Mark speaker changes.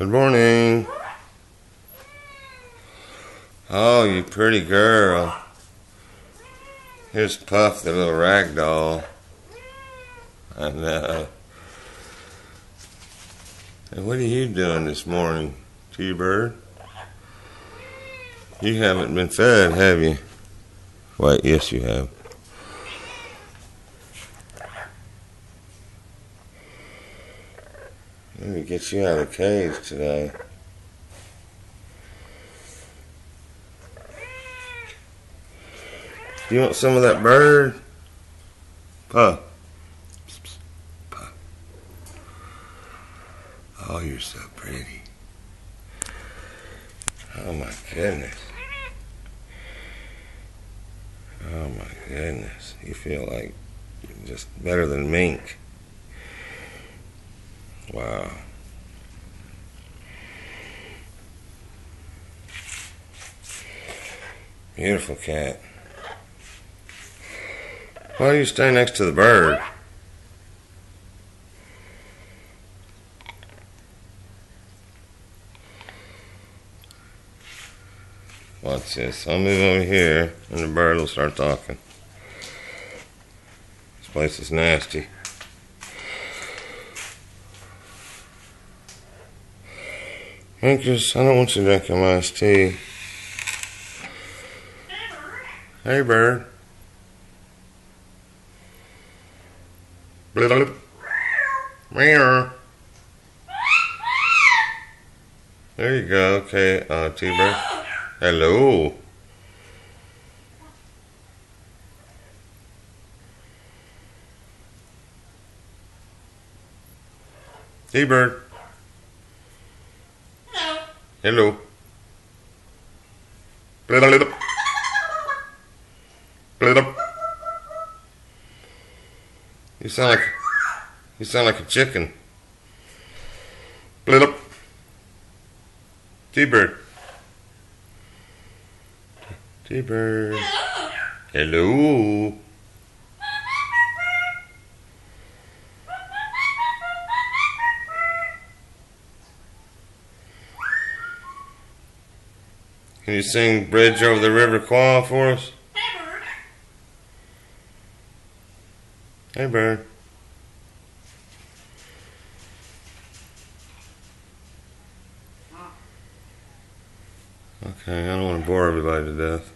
Speaker 1: Good morning. Oh, you pretty girl. Here's Puff, the little rag doll. And what are you doing this morning, T-Bird? You haven't been fed, have you? Wait, yes you have. Let me get you out of the cage today. You want some of that bird? Puff. Puff. Oh, you're so pretty. Oh my goodness. Oh my goodness. You feel like you're just better than Mink. Wow. Beautiful cat. Why do you stay next to the bird? Watch this. I'll move over here and the bird will start talking. This place is nasty. Minkers, I don't want you drinking my iced tea. Hey, bird. Blip. Meow. There you go. Okay, T-Bird. Hello. T-Bird. Hello. Blip. Blip. You sound like a chicken. Blip. T-Bird. T-Bird. Hello. Can you sing Bridge Over the River Quaw for us? Hey, bird. Okay, I don't want to bore everybody to death.